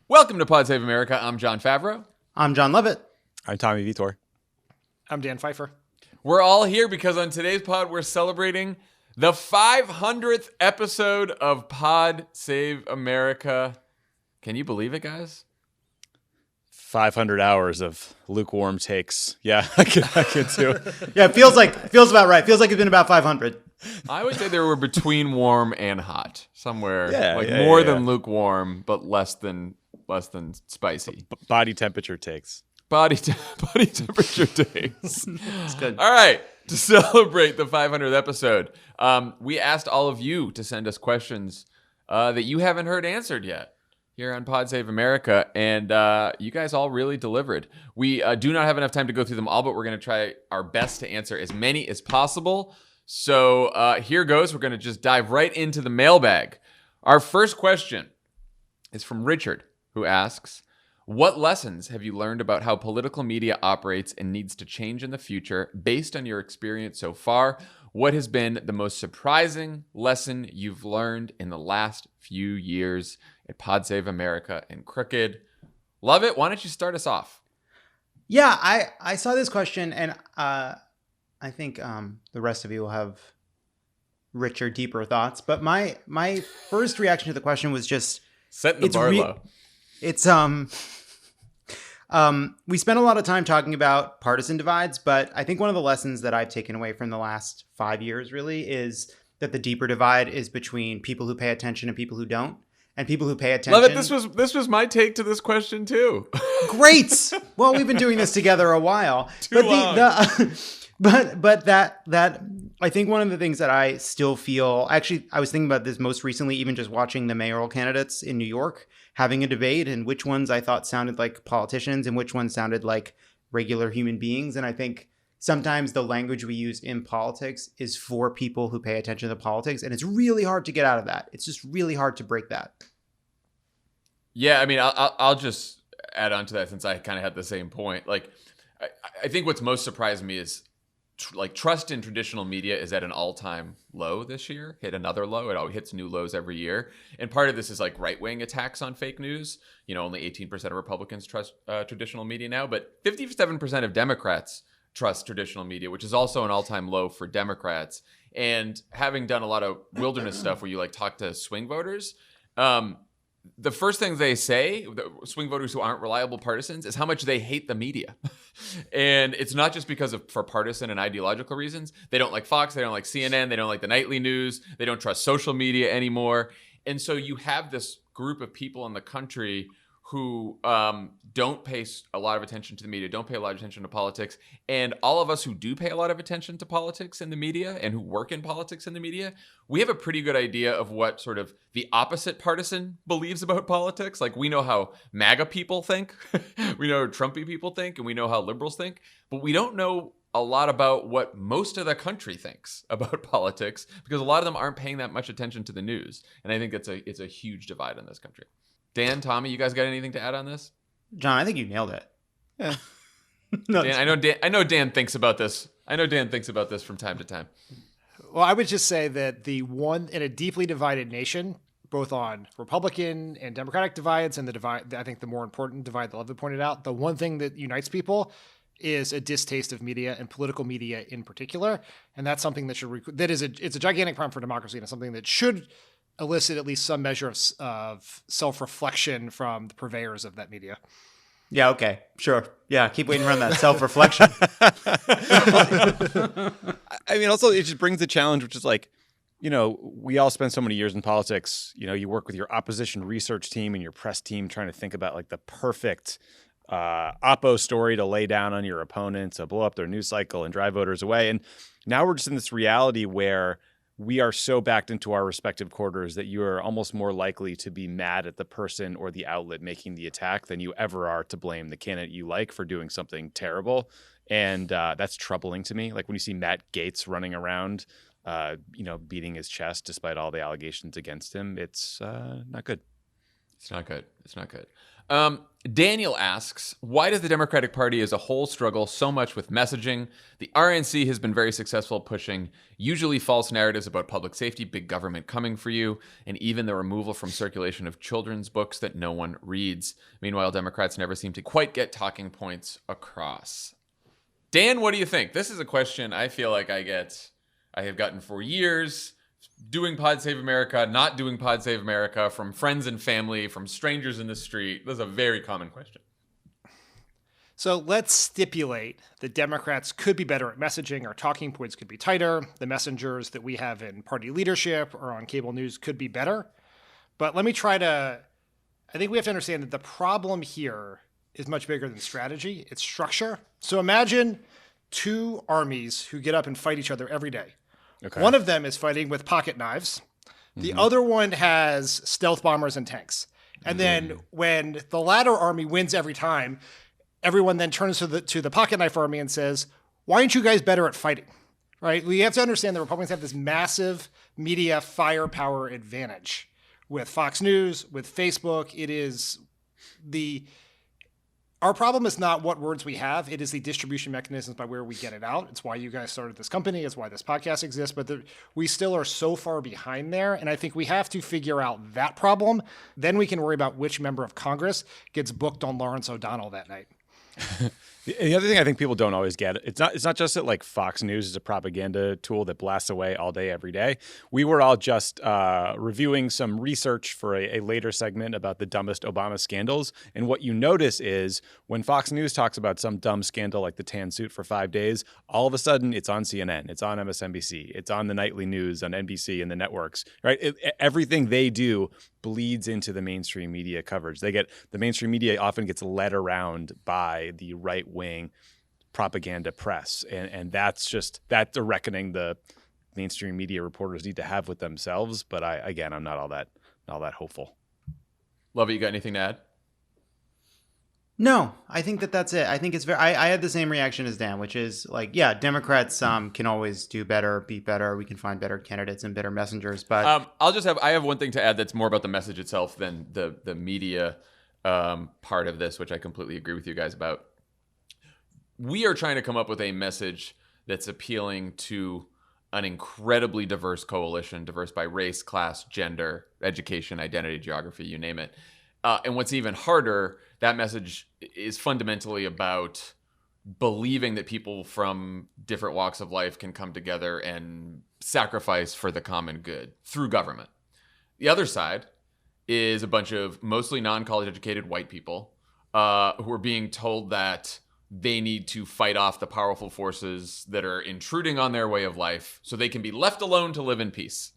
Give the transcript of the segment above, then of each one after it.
Welcome to Pod Save America. I'm Jon Favreau. I'm Jon Lovett. I'm Tommy Vietor. I'm Dan Pfeiffer. We're all here because on today's pod, we're celebrating the 500th episode of Pod Save America. Can you believe it, guys? 500 hours of lukewarm takes. Yeah, I can too. Yeah, it feels about right. Feels like it's been about 500. I would say they were between warm and hot, somewhere more than lukewarm, but less than spicy. Body temperature takes. Body temperature takes. It's good. All right, to celebrate the 500th episode, we asked all of you to send us questions that you haven't heard answered yet here on Pod Save America, and you guys all really delivered. We do not have enough time to go through them all, but we're going to try our best to answer as many as possible. So here goes. We're going to just dive right into the mailbag. Our first question is from Richard, who asks, what lessons have you learned about how political media operates and needs to change in the future based on your experience so far? What has been the most surprising lesson you've learned in the last few years at Pod Save America and Crooked? Lovett, why don't you start us off? Yeah, I saw this question, and I think the rest of you will have richer, deeper thoughts. But my first reaction to the question was just setting the bar low. It's we spent a lot of time talking about partisan divides, but I think one of the lessons that I've taken away from the last 5 years really is that the deeper divide is between people who pay attention and people who don't. And people who pay attention. Love it. This was my take to this question too. Great. Well, we've been doing this together a while. Too long. But that I think one of the things that I still feel, actually, I was thinking about this most recently, even just watching the mayoral candidates in New York having a debate, and which ones I thought sounded like politicians and which ones sounded like regular human beings. And I think sometimes the language we use in politics is for people who pay attention to politics, and it's really hard to get out of that. It's just really hard to break that. Yeah, I mean, I'll just add on to that since I kind of had the same point. Like, I think what's most surprised me is trust in traditional media is at an all-time low this year. Hit another low. It always hits new lows every year. And part of this is like right-wing attacks on fake news. You know, only 18% of Republicans trust traditional media now, but 57% of Democrats trust traditional media, which is also an all-time low for Democrats. And having done a lot of wilderness stuff where you talk to swing voters, the first thing they say, the swing voters who aren't reliable partisans, is how much they hate the media. And it's not just for partisan and ideological reasons. They don't like Fox, they don't like CNN, they don't like the nightly news, they don't trust social media anymore. And so you have this group of people in the country who don't pay a lot of attention to the media, don't pay a lot of attention to politics. And all of us who do pay a lot of attention to politics in the media and who work in politics in the media, we have a pretty good idea of what sort of the opposite partisan believes about politics. Like, we know how MAGA people think, we know how Trumpy people think, and we know how liberals think, but we don't know a lot about what most of the country thinks about politics because a lot of them aren't paying that much attention to the news. And I think it's a huge divide in this country. Dan, Tommy, you guys got anything to add on this? John, I think you nailed it. Yeah. No, Dan, I know Dan thinks about this. I know Dan thinks about this from time to time. Well, I would just say that in a deeply divided nation, both on Republican and Democratic divides, and the divide, I think the more important divide that Lovett pointed out, the one thing that unites people is a distaste of media and political media in particular, and that's something that it's a gigantic problem for democracy, and it's something that should elicit at least some measure of self-reflection from the purveyors of that media. Yeah, okay, sure. Yeah, keep waiting around that self-reflection. I mean, also, it just brings the challenge, which is we all spend so many years in politics. You work with your opposition research team and your press team trying to think about the perfect oppo story to lay down on your opponent to blow up their news cycle and drive voters away. And now we're just in this reality where we are so backed into our respective quarters that you are almost more likely to be mad at the person or the outlet making the attack than you ever are to blame the candidate you like for doing something terrible. And that's troubling to me. Like when you see Matt Gaetz running around, beating his chest despite all the allegations against him, it's not good. It's not good. It's not good. Daniel asks, why does the Democratic Party as a whole struggle so much with messaging? The RNC has been very successful pushing usually false narratives about public safety, big government coming for you, and even the removal from circulation of children's books that no one reads. Meanwhile, Democrats never seem to quite get talking points across. Dan, what do you think? This is a question I feel like I have gotten for years. Doing Pod Save America, not doing Pod Save America, from friends and family, from strangers in the street. This is a very common question. So let's stipulate that Democrats could be better at messaging. Our talking points could be tighter. The messengers that we have in party leadership or on cable news could be better. But let me I think we have to understand that the problem here is much bigger than strategy. It's structure. So imagine two armies who get up and fight each other every day. Okay. One of them is fighting with pocket knives. The other one has stealth bombers and tanks. And then when the latter army wins every time, everyone then turns to the pocket knife army and says, why aren't you guys better at fighting? Right? We have to understand the Republicans have this massive media firepower advantage with Fox News, with Facebook. Our problem is not what words we have. It is the distribution mechanisms by where we get it out. It's why you guys started this company. It's why this podcast exists. But we still are so far behind there. And I think we have to figure out that problem. Then we can worry about which member of Congress gets booked on Lawrence O'Donnell that night. The other thing I think people don't always get, it's not just that like Fox News is a propaganda tool that blasts away all day, every day. We were all just reviewing some research for a later segment about the dumbest Obama scandals. And what you notice is when Fox News talks about some dumb scandal like the tan suit for 5 days, all of a sudden it's on CNN, it's on MSNBC, it's on the nightly news on NBC and the networks, right? Everything they do bleeds into the mainstream media coverage. The mainstream media often gets led around by the right-wing propaganda press. And that's a reckoning the mainstream media reporters need to have with themselves. But I'm not all that hopeful. Lovett, you got anything to add? No, I think that's it. I think it's I had the same reaction as Dan, which is like, yeah, Democrats can always do better, be better. We can find better candidates and better messengers. But I have one thing to add that's more about the message itself than the media part of this, which I completely agree with you guys about. We are trying to come up with a message that's appealing to an incredibly diverse coalition, diverse by race, class, gender, education, identity, geography, you name it. And what's even harder, that message is fundamentally about believing that people from different walks of life can come together and sacrifice for the common good through government. The other side is a bunch of mostly non-college educated white people who are being told that they need to fight off the powerful forces that are intruding on their way of life so they can be left alone to live in peace.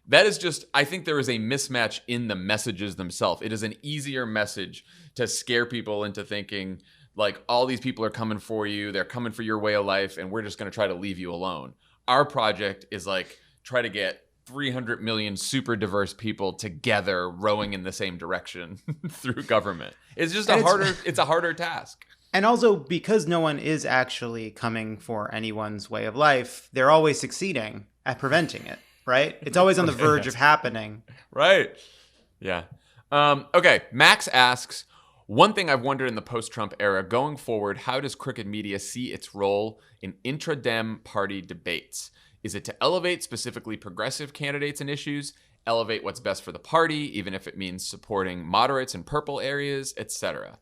That is just, I think there is a mismatch in the messages themselves. It is an easier message to scare people into thinking like all these people are coming for you, they're coming for your way of life, and we're just going to try to leave you alone. Our project is like try to get 300 million super diverse people together rowing in the same direction through government. It's just it's a harder task. And also because no one is actually coming for anyone's way of life, they're always succeeding at preventing it. Right? It's always on the verge of happening. Right. Yeah. Okay. Max asks, one thing I've wondered in the post-Trump era, going forward, how does crooked media see its role in intra-Dem party debates? Is it to elevate specifically progressive candidates and issues, elevate what's best for the party, even if it means supporting moderates in purple areas, etc.?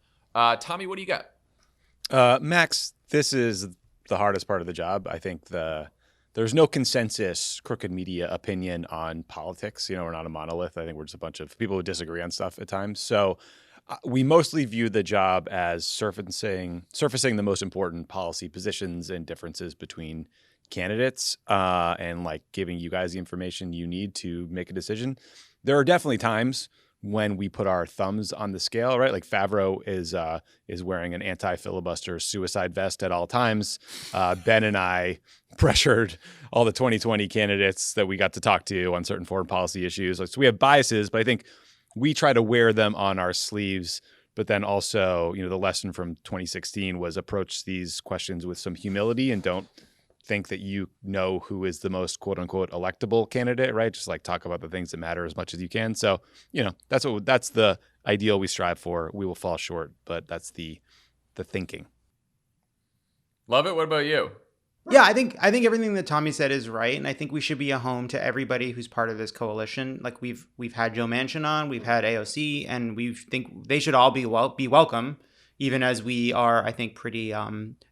Tommy, what do you got? Max, this is the hardest part of the job. I think there's no consensus crooked media opinion on politics. We're not a monolith. I think we're just a bunch of people who disagree on stuff at times. So we mostly view the job as surfacing the most important policy positions and differences between candidates and like giving you guys the information you need to make a decision. There are definitely times when we put our thumbs on the scale, right? Like Favreau is wearing an anti-filibuster suicide vest at all times. Ben and I pressured all the 2020 candidates that we got to talk to on certain foreign policy issues. So we have biases, but I think we try to wear them on our sleeves. But then also, the lesson from 2016 was approach these questions with some humility and don't think that you know who is the most quote unquote electable candidate, right? Just like talk about the things that matter as much as you can. So, that's the ideal we strive for. We will fall short, but that's the thinking. Love it. What about you? Yeah, I think everything that Tommy said is right, and I think we should be a home to everybody who's part of this coalition. Like we've had Joe Manchin on, we've had AOC, and we think they should all be welcome, even as we are, I think, pretty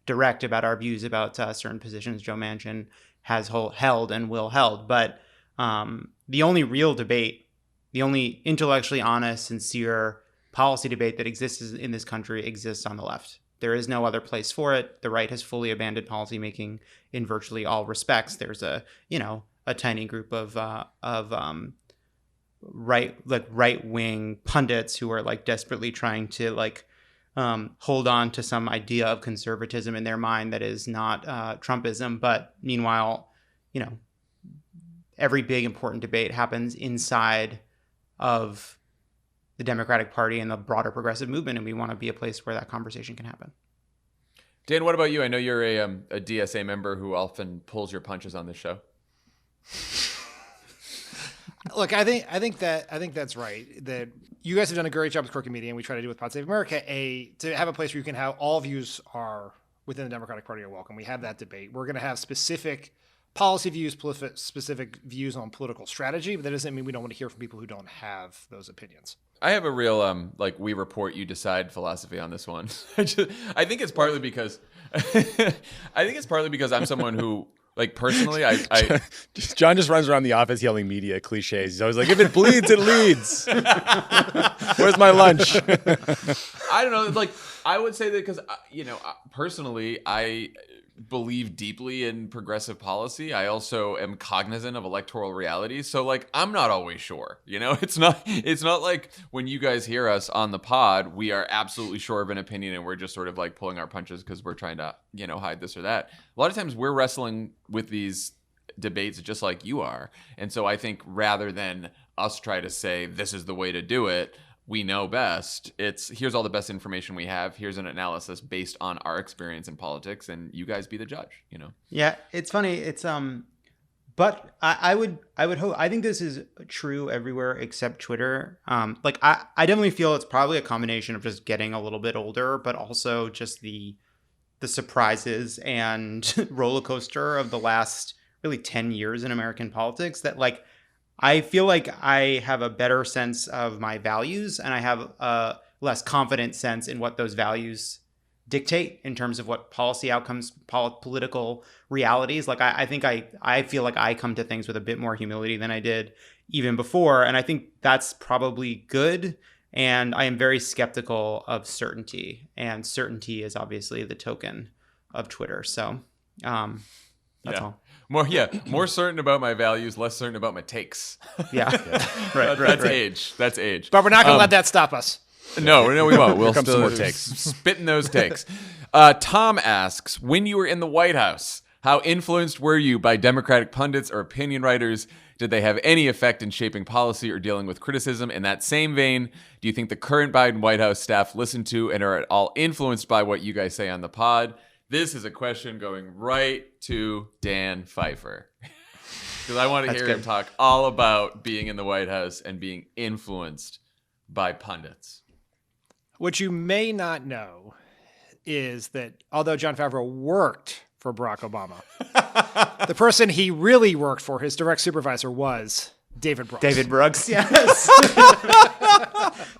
direct about our views about certain positions Joe Manchin has held and will held. But the only real debate, the only intellectually honest, sincere policy debate that exists in this country exists on the left. There is no other place for it. The right has fully abandoned policymaking in virtually all respects. There's a tiny group of right wing pundits who are like desperately trying to hold on to some idea of conservatism in their mind that is not Trumpism. But meanwhile, every big important debate happens inside of the Democratic Party and the broader progressive movement, and we want to be a place where that conversation can happen. Dan, what about you? I know you're a DSA member who often pulls your punches on this show. Look, I think that's right. That you guys have done a great job with Crooked Media, and we try to do with Pod Save America, to have a place where you can have all views are within the Democratic Party are welcome. We have that debate. We're going to have specific policy views, specific views on political strategy, but that doesn't mean we don't want to hear from people who don't have those opinions. I have a real we report, you decide philosophy on this one. I think it's partly because I'm someone who, like, personally, I John just runs around the office yelling media cliches. He's always like, if it bleeds, it leads. Where's my lunch? I don't know. Like, I would say that because, personally, I believe deeply in progressive policy. I also am cognizant of electoral realities. So, like, I'm not always sure. It's not like when you guys hear us on the pod, we are absolutely sure of an opinion and we're just sort of like pulling our punches because we're trying to, hide this or that. A lot of times we're wrestling with these debates just like you are. And so I think rather than us try to say this is the way to do it, we know best. It's here's all the best information we have. Here's an analysis based on our experience in politics, and you guys be the judge. Yeah, it's funny. It's but I would hope. I think this is true everywhere except Twitter. I definitely feel it's probably a combination of just getting a little bit older, but also just the surprises and roller coaster of the last really 10 years in American politics. That I feel like I have a better sense of my values, and I have a less confident sense in what those values dictate in terms of what policy outcomes, political realities. I think I feel like I come to things with a bit more humility than I did even before. And I think that's probably good. And I am very skeptical of certainty. And certainty is obviously the token of Twitter. So that's all. More certain about my values, less certain about my takes. Yeah. Right. That's age. That's age. But we're not going to let that stop us. No, we won't. We'll come still some more takes. spitting those takes. Tom asks, when you were in the White House, how influenced were you by Democratic pundits or opinion writers? Did they have any effect in shaping policy or dealing with criticism? In that same vein, do you think the current Biden White House staff listen to and are at all influenced by what you guys say on the pod? This is a question going right to Dan Pfeiffer. Because I want to hear him talk all about being in the White House and being influenced by pundits. What you may not know is that although Jon Favreau worked for Barack Obama, the person he really worked for, his direct supervisor, was David Brooks. David Brooks, yes.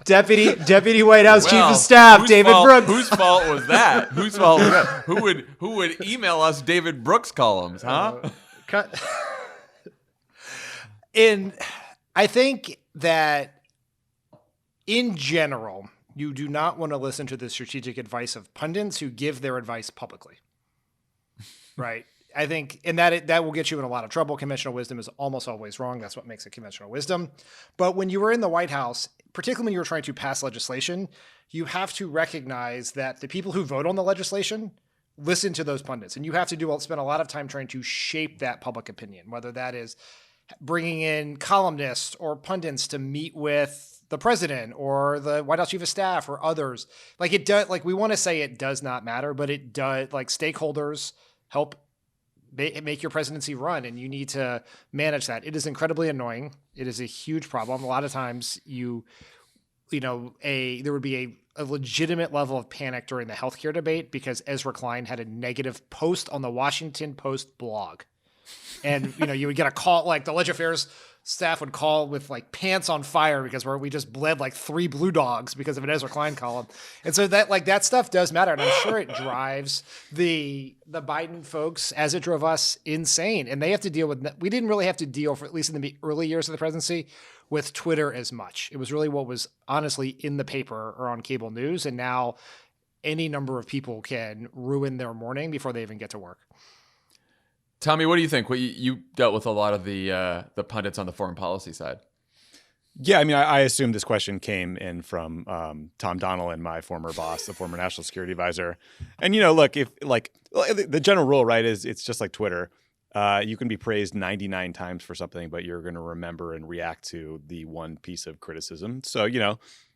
Deputy White House Chief of Staff, David Brooks. Whose fault was that? Who would email us David Brooks columns, huh? I think that in general, you do not want to listen to the strategic advice of pundits who give their advice publicly. Right? I think, and that will get you in a lot of trouble. Conventional wisdom is almost always wrong. That's what makes it conventional wisdom. But when you were in the White House, particularly when you were trying to pass legislation, you have to recognize that the people who vote on the legislation listen to those pundits. And you have to spend a lot of time trying to shape that public opinion, whether that is bringing in columnists or pundits to meet with the president or the White House Chief of Staff or others. We want to say it does not matter, but it does. Stakeholders help make your presidency run, and you need to manage that. It is incredibly annoying. It is a huge problem. A lot of times there would be a legitimate level of panic during the healthcare debate because Ezra Klein had a negative post on the Washington Post blog. And, you would get a call, like the Legend Affairs staff would call with like pants on fire because we just bled like 3 blue dogs because of an Ezra Klein column. And so that stuff does matter. And I'm sure it drives the Biden folks, as it drove us, insane. And they have to deal with, we didn't really have to deal, for at least in the early years of the presidency, with Twitter as much. It was really what was honestly in the paper or on cable news. And now any number of people can ruin their morning before they even get to work. Tommy, what do you think? You dealt with a lot of the pundits on the foreign policy side. Yeah, I mean, I assume this question came in from Tom Donilon, my former boss, the former national security advisor. And, look, if like the general rule, right, is it's just like Twitter. You can be praised 99 times for something, but you're going to remember and react to the one piece of criticism. So,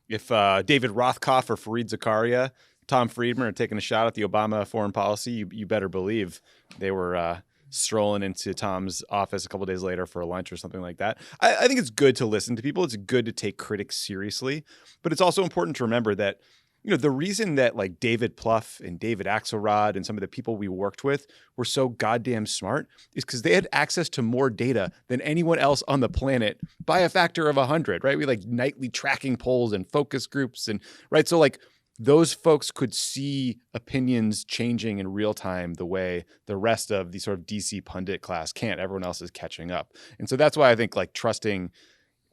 if David Rothkopf or Fareed Zakaria, Tom Friedman are taking a shot at the Obama foreign policy, you better believe they were strolling into Tom's office a couple of days later for a lunch or something like that. I think it's good to listen to people. It's good to take critics seriously, but it's also important to remember that, the reason that like David Plouffe and David Axelrod and some of the people we worked with were so goddamn smart is because they had access to more data than anyone else on the planet by a factor of 100, right? We like nightly tracking polls and focus groups and right. So like, those folks could see opinions changing in real time the way the rest of the sort of DC pundit class can't. Everyone else is catching up. And so that's why I think like trusting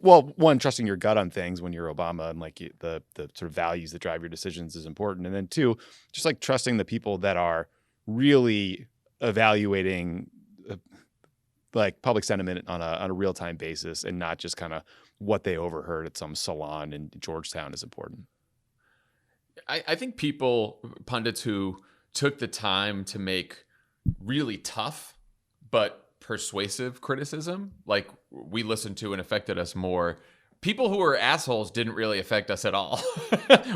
your gut on things when you're Obama and like the sort of values that drive your decisions is important. And then 2, just like trusting the people that are really evaluating like public sentiment on a real-time basis and not just kind of what they overheard at some salon in Georgetown is important. I think pundits who took the time to make really tough but persuasive criticism, like we listened to and affected us more. People who were assholes didn't really affect us at all.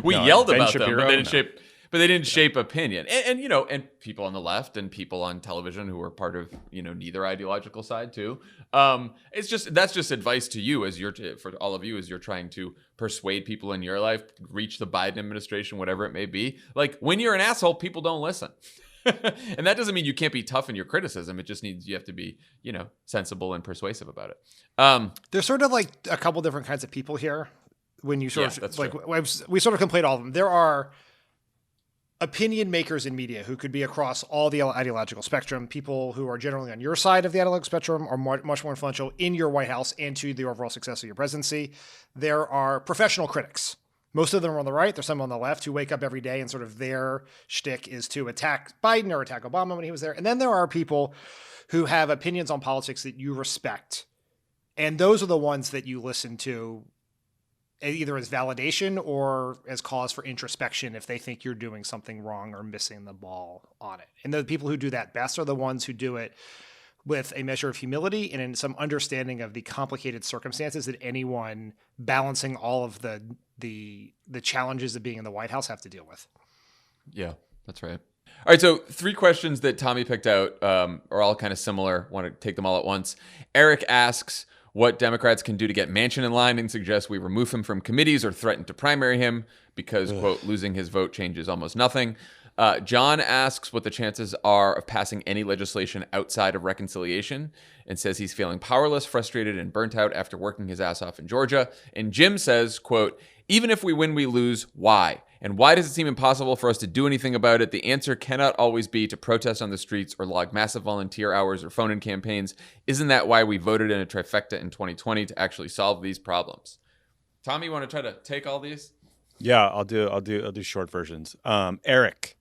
We yelled about Shapiro, them, but they didn't shape opinion. And people on the left and people on television who were part of neither ideological side too. That's just advice to you for all of you as you're trying to persuade people in your life, reach the Biden administration, whatever it may be. Like when you're an asshole, people don't listen. And that doesn't mean you can't be tough in your criticism. It just means you have to be, sensible and persuasive about it. There's sort of like a couple different kinds of people here. When you sort of like, true. We sort of complete all of them. There are opinion makers in media who could be across all the ideological spectrum, people who are generally on your side of the ideological spectrum are much more influential in your White House and to the overall success of your presidency. There are professional critics. Most of them are on the right. There's some on the left who wake up every day and sort of their shtick is to attack Biden or attack Obama when he was there. And then there are people who have opinions on politics that you respect. And those are the ones that you listen to either as validation or as cause for introspection if they think you're doing something wrong or missing the ball on it. And the people who do that best are the ones who do it with a measure of humility and in some understanding of the complicated circumstances that anyone balancing all of the challenges of being in the White House have to deal with. Yeah, that's right. All right, so 3 questions that Tommy picked out are all kind of similar. Want to take them all at once. Eric asks what Democrats can do to get Manchin in line and suggests we remove him from committees or threaten to primary him because, quote, losing his vote changes almost nothing. John asks what the chances are of passing any legislation outside of reconciliation and says he's feeling powerless, frustrated, and burnt out after working his ass off in Georgia. And Jim says, quote, even if we win, we lose. Why? And why does it seem impossible for us to do anything about it? The answer cannot always be to protest on the streets or log massive volunteer hours or phone-in campaigns. Isn't that why we voted in a trifecta in 2020 to actually solve these problems? Tommy, you want to try to take all these? Yeah, I'll do short versions. Eric,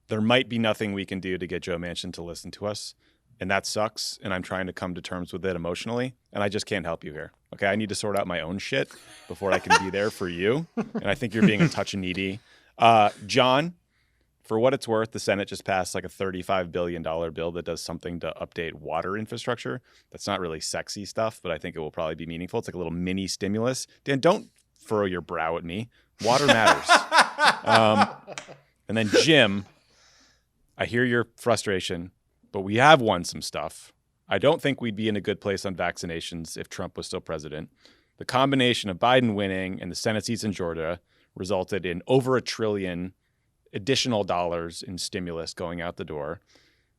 there might be nothing we can do to get Joe Manchin to listen to us, and that sucks, and I'm trying to come to terms with it emotionally, and I just can't help you here. Okay, I need to sort out my own shit before I can be there for you, and I think you're being a touch and needy. John, for what it's worth, the Senate just passed like a $35 billion bill that does something to update water infrastructure. That's not really sexy stuff, but I think it will probably be meaningful. It's like a little mini stimulus. Dan, don't furrow your brow at me. Water matters. And then Jim, I hear your frustration. but we have won some stuff. I don't think we'd be in a good place on vaccinations if Trump was still president. The combination of Biden winning and the Senate seats in Georgia resulted in over $1 trillion additional dollars in stimulus going out the door.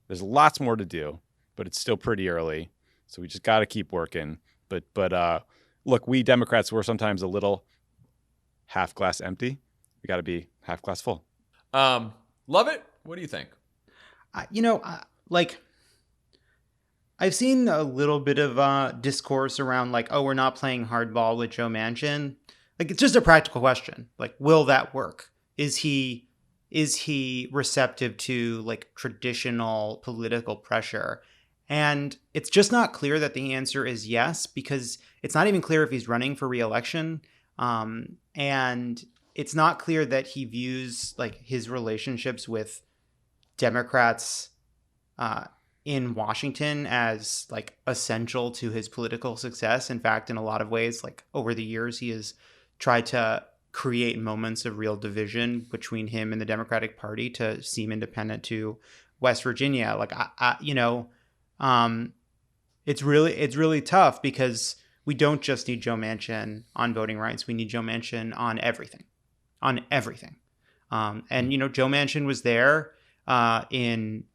There's lots more to do, but it's still pretty early. So we just got to keep working. But look, we Democrats, we're sometimes a little half glass empty. We got to be half glass full. Lovett, what do you think? I've seen a little bit of discourse around like, oh, we're not playing hardball with Joe Manchin. Like, it's just a practical question. Like, will that work? Is he receptive to like traditional political pressure? And it's just not clear that the answer is yes, because it's not even clear if he's running for re-election. And it's not clear that he views like his relationships with Democrats in Washington as like essential to his political success. In fact, in a lot of ways, like over the years, he has tried to create moments of real division between him and the Democratic Party to seem independent to West Virginia. Like, it's really tough because we don't just need Joe Manchin on voting rights. We need Joe Manchin on everything. And, Joe Manchin was there in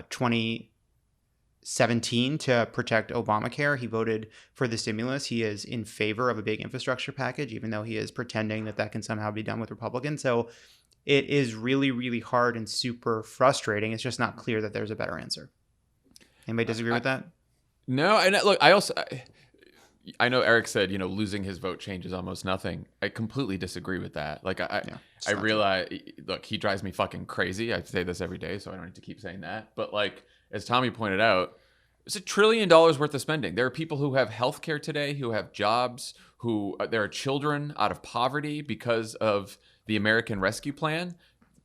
2017 to protect Obamacare. He voted for the stimulus. He is in favor of a big infrastructure package, even though he is pretending that can somehow be done with Republicans. So it is really, really hard and super frustrating. It's just not clear that there's a better answer. Anybody disagree with that? No, and look, I know Eric said, losing his vote changes almost nothing. I completely disagree with that. Like, I realize, look, he drives me fucking crazy. I say this every day, so I don't need to keep saying that. But like, as Tommy pointed out, it's $1 trillion worth of spending. There are people who have healthcare today, who have jobs, there are children out of poverty because of the American Rescue Plan.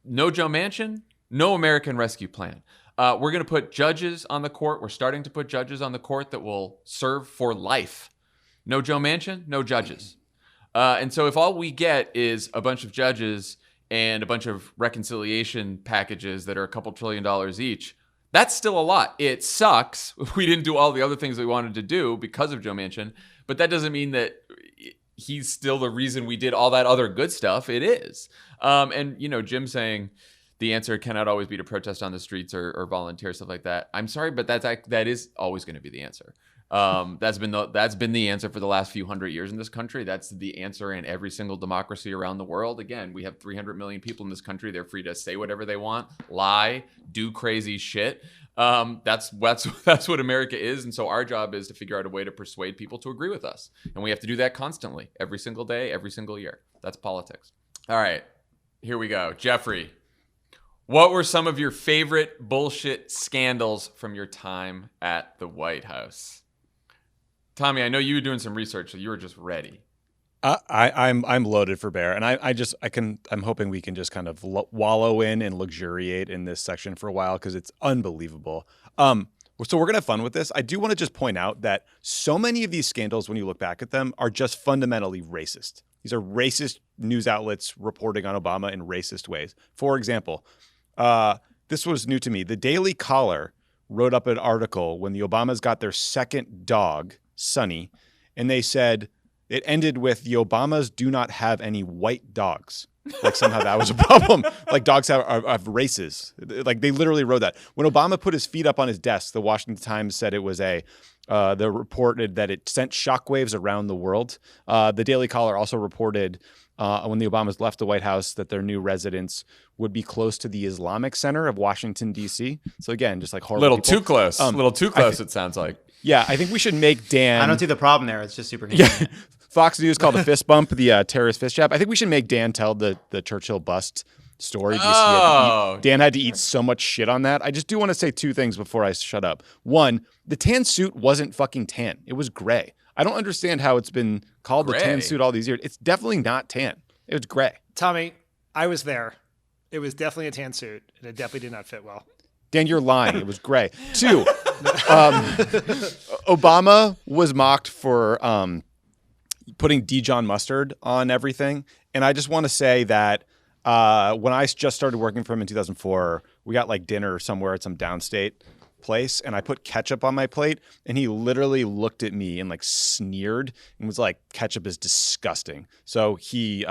No Joe Manchin, no American Rescue Plan. We're going to put judges on the court. We're starting to put judges on the court that will serve for life. No Joe Manchin, no judges. And so if all we get is a bunch of judges and a bunch of reconciliation packages that are a couple $1 trillion each, that's still a lot. It sucks. We didn't do all the other things we wanted to do because of Joe Manchin, but that doesn't mean that he's still the reason we did all that other good stuff. It is. Jim saying the answer cannot always be to protest on the streets or volunteer, stuff like that. I'm sorry, but that is always going to be the answer. That's been the answer for the last few hundred years in this country. That's the answer in every single democracy around the world. Again, we have 300 million people in this country. They're free to say whatever they want, lie, do crazy shit. That's what America is. And so our job is to figure out a way to persuade people to agree with us. And we have to do that constantly, every single day, every single year. That's politics. All right, here we go. Jeffrey, what were some of your favorite bullshit scandals from your time at the White House? Tommy, I know you were doing some research, so you were just ready. I'm loaded for bear, and I'm hoping we can just kind of wallow in and luxuriate in this section for a while because it's unbelievable. So we're gonna have fun with this. I do want to just point out that so many of these scandals, when you look back at them, are just fundamentally racist. These are racist news outlets reporting on Obama in racist ways. For example, this was new to me. The Daily Caller wrote up an article when the Obamas got their second dog, Sonny, and they said it ended with the Obamas do not have any white dogs. Like somehow that was a problem. Like dogs have races. Like they literally wrote that. When Obama put his feet up on his desk, the Washington Times said it was they reported that it sent shockwaves around the world. The Daily Caller also reported when the Obamas left the White House that their new residence would be close to the Islamic Center of Washington, D.C. So again, just like horrible people. Too close. A little too close, it sounds like. Yeah, I think we should make Dan... I don't see the problem there. It's just super convenient. Yeah. Fox News called a fist bump the terrorist fist jab. I think we should make Dan tell the Churchill bust story. Dan had to eat so much shit on that. I just do want to say two things before I shut up. One, the tan suit wasn't fucking tan. It was gray. I don't understand how it's been called the tan suit all these years. It's definitely not tan. It was gray. Tommy, I was there. It was definitely a tan suit, and it definitely did not fit well. Dan, you're lying. It was gray. Two, Obama was mocked for putting Dijon mustard on everything. And I just want to say that when I just started working for him in 2004, we got like dinner somewhere at some downstate place and I put ketchup on my plate, and he literally looked at me and like sneered and was like, ketchup is disgusting. So he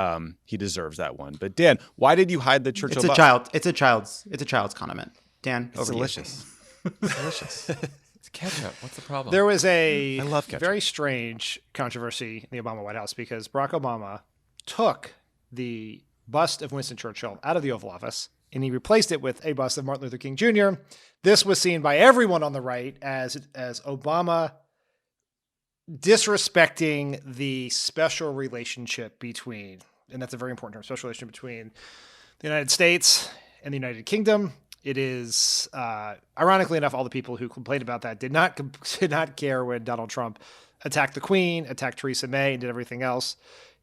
deserves that one. But Dan, why did you hide the Churchill bust? It's a child's condiment. Dan, It's delicious. It's delicious. It's ketchup. What's the problem? There was I love ketchup. very strange controversy in the Obama White House because Barack Obama took the bust of Winston Churchill out of the Oval Office and he replaced it with a bust of Martin Luther King Jr. This was seen by everyone on the right as Obama disrespecting the special relationship between, and that's a very important term, special relationship between the United States and the United Kingdom. It is, ironically enough, all the people who complained about that did not care when Donald Trump attacked the Queen, attacked Theresa May, and did everything else.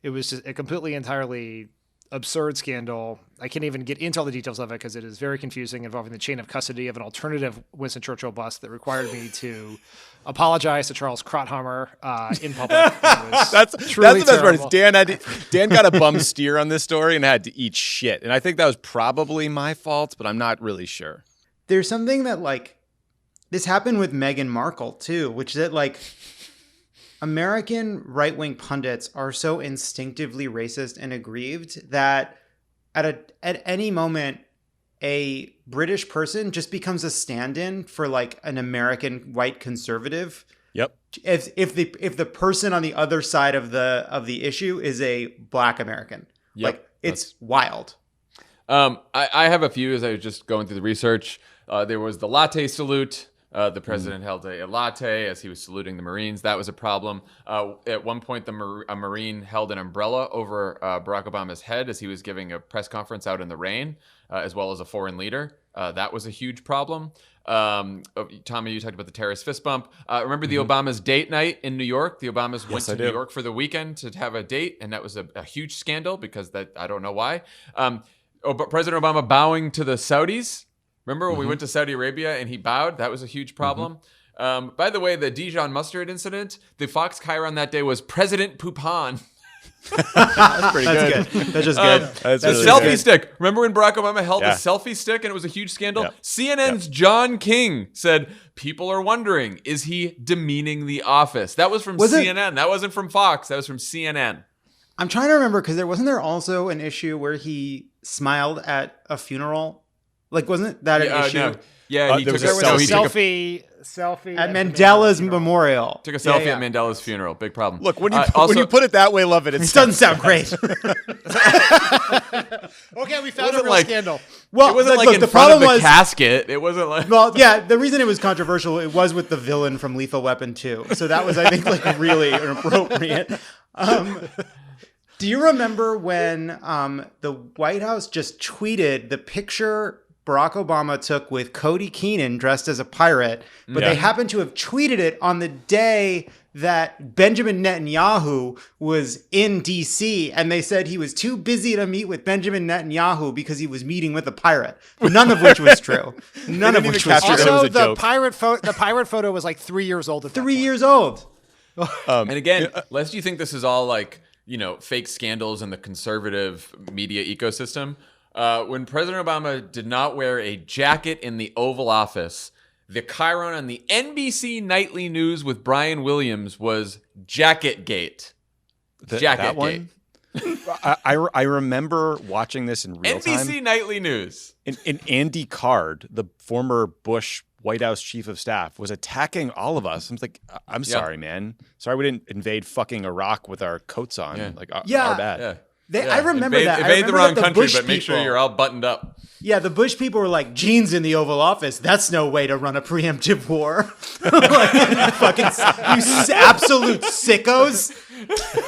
It was just a completely, entirely absurd scandal. I can't even get into all the details of it because it is very confusing, involving the chain of custody of an alternative Winston Churchill bust that required me to apologize to Charles Krauthammer in public. That's the best part. Is Dan got a bum steer on this story and had to eat shit, and I think that was probably my fault, but I'm not really sure. There's something that like this happened with Meghan Markle too, which is that like American right-wing pundits are so instinctively racist and aggrieved that at any moment a British person just becomes a stand-in for like an American white conservative. Yep. If the person on the other side of the issue is a Black American. Yep. Like it's wild. I have a few as I was just going through the research. There was the latte salute. The president held a latte as he was saluting the Marines. That was a problem. At one point, a Marine held an umbrella over Barack Obama's head as he was giving a press conference out in the rain, as well as a foreign leader. That was a huge problem. Tommy, you talked about the terrorist fist bump. Remember the Obama's date night in New York? The Obamas went to New York for the weekend to have a date, and that was a huge scandal because I don't know why. But President Obama bowing to the Saudis. Remember when we went to Saudi Arabia and he bowed? That was a huge problem. By the way, the Dijon mustard incident, the Fox Chiron that day was President Poupon. That's pretty good. That's just good. That's The really selfie good. stick. Remember when Barack Obama held Yeah. a selfie stick and it was a huge scandal? Yep. CNN's John King said, people are wondering, is he demeaning the office? That was from CNN. That wasn't from Fox. That was from CNN. I'm trying to remember because wasn't there also an issue where he smiled at a funeral? Like, wasn't that an issue? No. Yeah, he there took was a a selfie. selfie At Mandela's funeral. memorial. Took a selfie Yeah. at Mandela's funeral. Big problem. Look, when you Also- when you put it that way, Lovett, It doesn't sound great. Okay, we found a wasn't real like- scandal. Well, It wasn't like look, in the front of problem the was, casket. It wasn't like... well, yeah, the reason it was controversial, it was with the villain from Lethal Weapon 2. So that was, I think, like really inappropriate. Do you remember when the White House just tweeted the picture Barack Obama took with Cody Keenan dressed as a pirate, but Yeah. they happened to have tweeted it on the day that Benjamin Netanyahu was in D.C. and they said he was too busy to meet with Benjamin Netanyahu because he was meeting with a pirate. None of which was true. None of didn't which even was capture true. that. It was Also, a the joke. pirate photo was like 3 years old at that 3 point. years old. And again, lest you think this is all like, fake scandals in the conservative media ecosystem, when President Obama did not wear a jacket in the Oval Office, the Chiron on the NBC Nightly News with Brian Williams was Jacketgate. that Jacketgate. one. I remember watching this in real NBC time. Nightly News. And Andy Card, the former Bush White House chief of staff, was attacking all of us. I'm like, I'm sorry, man. Sorry we didn't invade fucking Iraq with our coats on. Yeah. Like, Yeah. our bad. Yeah. I remember that. I Invade the remember wrong that country, Bush but make sure people- you're all buttoned up. Yeah, the Bush people were like, jeans in the Oval Office. That's no way to run a preemptive war. Like, absolute sickos.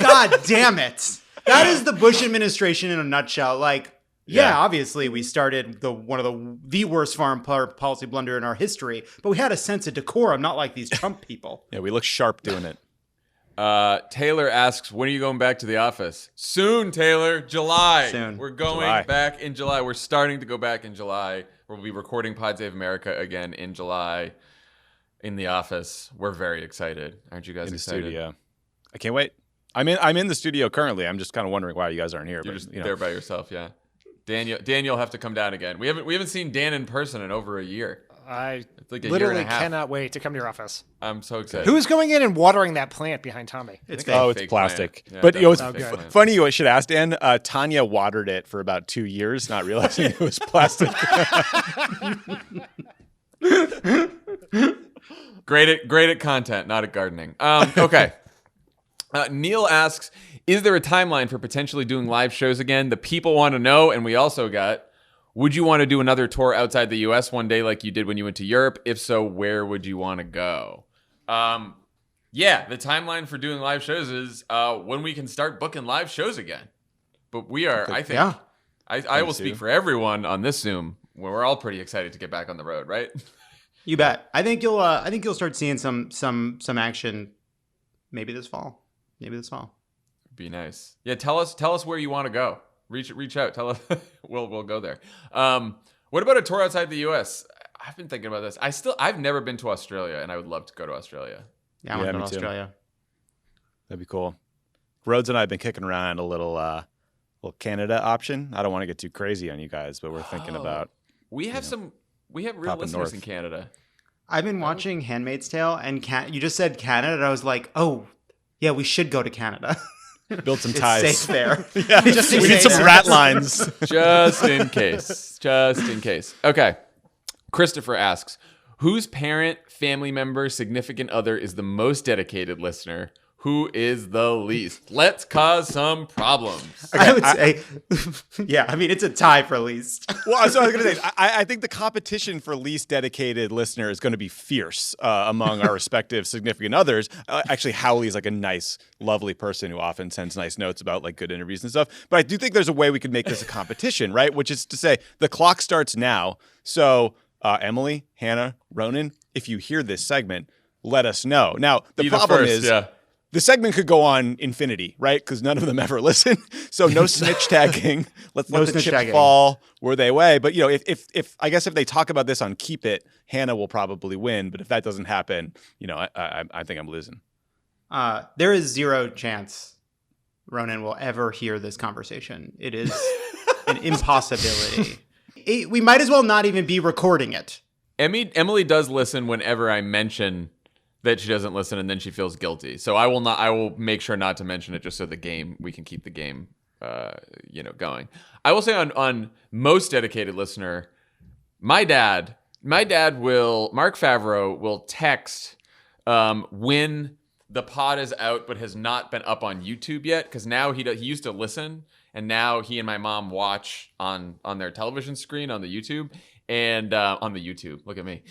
God damn it. That is the Bush administration in a nutshell. Like, yeah, obviously we started one of the worst foreign policy blunder in our history, but we had a sense of decorum, not like these Trump people. Yeah, we look sharp doing it. Taylor asks, when are you going back to the office? Soon, Taylor. July. Soon. We're going July. back in July. We're starting to go back in July. We'll be recording Pod Save America again in July in the office. We're very excied. Aren't you guys In the excited? studio. I can't wait. I'm in the studio currently. I'm just kind of wondering why you guys aren't here. You're But, just there by yourself, yeah. Daniel will have to come down again. We haven't seen Dan in person in over a year. I It's like a year literally and a half. cannot wait to come to your office. I'm so excited. Who's going in and watering that plant behind Tommy? I think fake. it's It's plastic. plant. Yeah, But it's definitely fake plant. funny you should ask, Dan. Tanya watered it for about 2 years, not realizing it was plastic. Great at content, not at gardening. Okay. Neil asks, is there a timeline for potentially doing live shows again? The people want to know, and we also got, would you want to do another tour outside the U.S. one day like you did when you went to Europe? If so, where would you want to go? Yeah, the timeline for doing live shows is when we can start booking live shows again. But we are, I think, Yeah. I will speak for everyone on this Zoom, where we're all pretty excited to get back on the road, right? You bet. I think you'll start seeing some action maybe this fall. Be nice. Yeah, tell us where you want to go. Reach out. Tell us. we'll go there. What about a tour outside the U.S.? I've been thinking about this. I've never been to Australia, and I would love to go to Australia. Yeah, I went to me too. Australia. That'd be cool. Rhodes and I have been kicking around a little Canada option. I don't want to get too crazy on you guys, but we're thinking about. We have real popping listeners north. in Canada. I've been watching Handmaid's Tale, and you just said Canada, and I was like, oh, yeah, we should go to Canada. Build some It's ties. safe there. Yeah, Just in we need case. some rat lines. Just in case. Just in case. Okay. Christopher asks, whose parent, family member, significant other is the most dedicated listener? Who is the least? Let's cause some problems. I would say, yeah, I mean, it's a tie for least. Well, so I was going to say, I think the competition for least dedicated listener is going to be fierce among our respective significant others. Actually, Howley is like a nice, lovely person who often sends nice notes about like good interviews and stuff. But I do think there's a way we could make this a competition, right? Which is to say, the clock starts now. So Emily, Hannah, Ronan, if you hear this segment, let us know. Now, the problem is... Yeah. The segment could go on infinity, right? Because none of them ever listen. So no snitch tagging. Let's let the snitch chips tagging. fall where they weigh. But if I guess if they talk about this on Keep It, Hannah will probably win. But if that doesn't happen, I think I'm losing. There is zero chance Ronan will ever hear this conversation. It is an impossibility. We might as well not even be recording it. Emily does listen whenever I mention that she doesn't listen, and then she feels guilty. So I will make sure not to mention it, just so we can keep the game, going. I will say on most dedicated listener, Mark Favreau will text when the pod is out but has not been up on YouTube yet, because now he used to listen, and now he and my mom watch on their television screen on the YouTube. And on the YouTube, look at me,